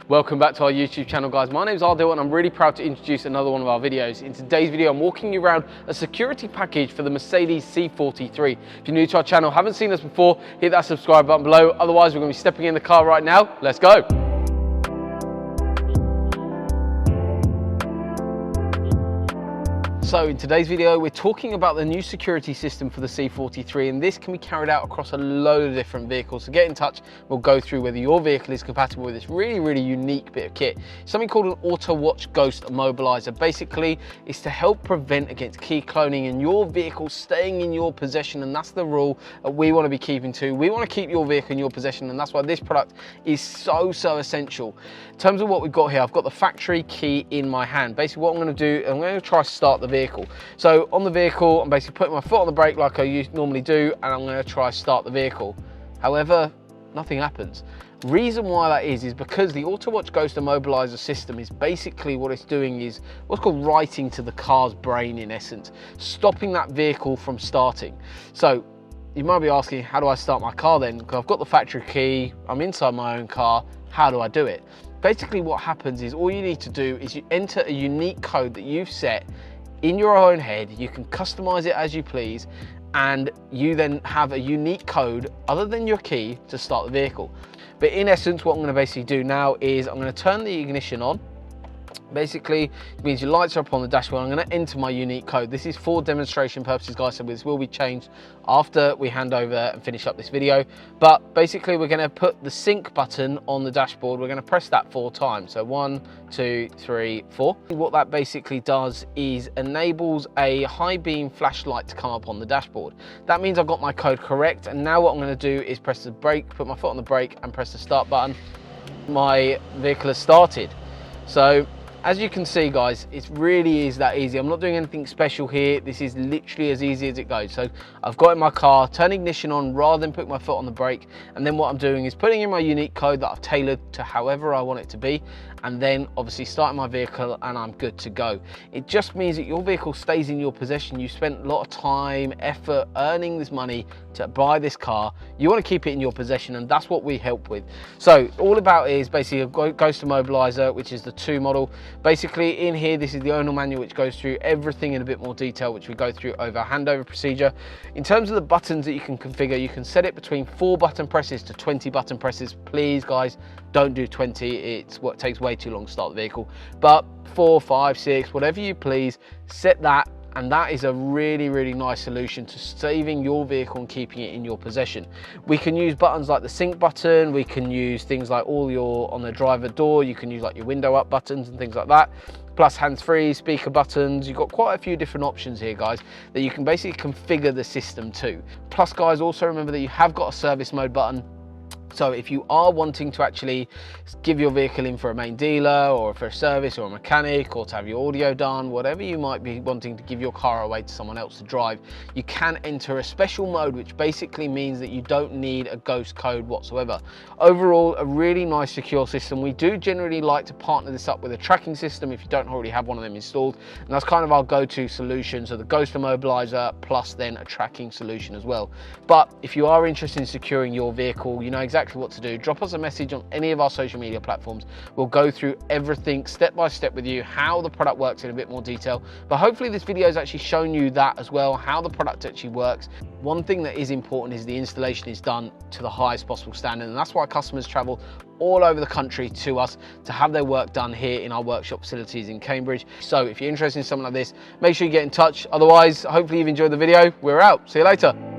Welcome back to our YouTube channel, guys. My name is Ardil and I'm really proud to introduce another one of our videos. In today's video, I'm walking you around a security package for the Mercedes C43. If you're new to our channel, haven't seen us before, hit that subscribe button below. Otherwise, we're going to be stepping in the car right now. Let's go. So in today's video, we're talking about the new security system for the C43, and this can be carried out across a load of different vehicles. So get in touch, we'll go through whether your vehicle is compatible with this really unique bit of kit. Something called an Autowatch Ghost Immobiliser. Basically, it's to help prevent against key cloning and your vehicle staying in your possession, and that's the rule that we want to be keeping to. We want to keep your vehicle in your possession, and that's why this product is so essential. In terms of what we've got here, I've got the factory key in my hand. Basically what I'm going to do, I'm going to try to start the vehicle. So on the vehicle, I'm basically putting my foot on the brake like I normally do, and I'm going to try to start the vehicle. However, nothing happens. Reason why that is because the Autowatch Ghost Immobiliser system is basically what it's doing is what's called writing to the car's brain, in essence, stopping that vehicle from starting. So you might be asking, how do I start my car then? Because I've got the factory key, I'm inside my own car, how do I do it? Basically what happens is all you need to do is you enter a unique code that you've set in your own head. You can customize it as you please, and you then have a unique code other than your key to start the vehicle. But in essence, what I'm going to basically do now is I'm going to turn the ignition on. Basically, it means your lights are up on the dashboard. I'm going to enter my unique code. This is for demonstration purposes, guys, so this will be changed after we hand over and finish up this video. But basically, we're going to put the sync button on the dashboard. We're going to press that 4 times. So 1, 2, 3, 4. What that basically does is enables a high beam flashlight to come up on the dashboard. That means I've got my code correct. And now what I'm going to do is press the brake, put my foot on the brake and press the start button. My vehicle has started. So as you can see, guys, it really is that easy. I'm not doing anything special here. This is literally as easy as it goes. So I've got in my car, turn ignition on rather than put my foot on the brake. And then what I'm doing is putting in my unique code that I've tailored to however I want it to be. And then obviously starting my vehicle and I'm good to go. It just means that your vehicle stays in your possession. You spent a lot of time, effort, earning this money to buy this car. You want to keep it in your possession, and that's what we help with. So all about is basically a Ghost Immobiliser, which is the 2 model. Basically in here, this is the owner manual, which goes through everything in a bit more detail, which we go through over handover procedure. In terms of the buttons that you can configure, you can set it between 4 button presses to 20 button presses. Please, guys, don't do 20. It's what takes way too long to start the vehicle. But 4, 5, 6, whatever you please, set that. And that is a really nice solution to saving your vehicle and keeping it in your possession. We can use buttons like the sync button. We can use things like all your on the driver door. You can use like your window up buttons and things like that. Plus hands-free, speaker buttons. You've got quite a few different options here, guys, that you can basically configure the system to. Plus, guys, also remember that you have got a service mode button. So if you are wanting to actually give your vehicle in for a main dealer or for a service or a mechanic or to have your audio done, whatever you might be wanting to give your car away to someone else to drive, you can enter a special mode, which basically means that you don't need a ghost code whatsoever. Overall, a really nice secure system. We do generally like to partner this up with a tracking system if you don't already have one of them installed, and that's kind of our go-to solution. So the Ghost Immobiliser plus then a tracking solution as well. But if you are interested in securing your vehicle, you know exactly what to do. Drop us a message on any of our social media platforms. We'll go through everything step by step with you, how the product works in a bit more detail. But hopefully this video has actually shown you that as well, how the product actually works. One thing that is important is the installation is done to the highest possible standard, and that's why customers travel all over the country to us to have their work done here in our workshop facilities in Cambridge. So if you're interested in something like this, make sure you get in touch. Otherwise, hopefully you've enjoyed the video. We're out. See you later.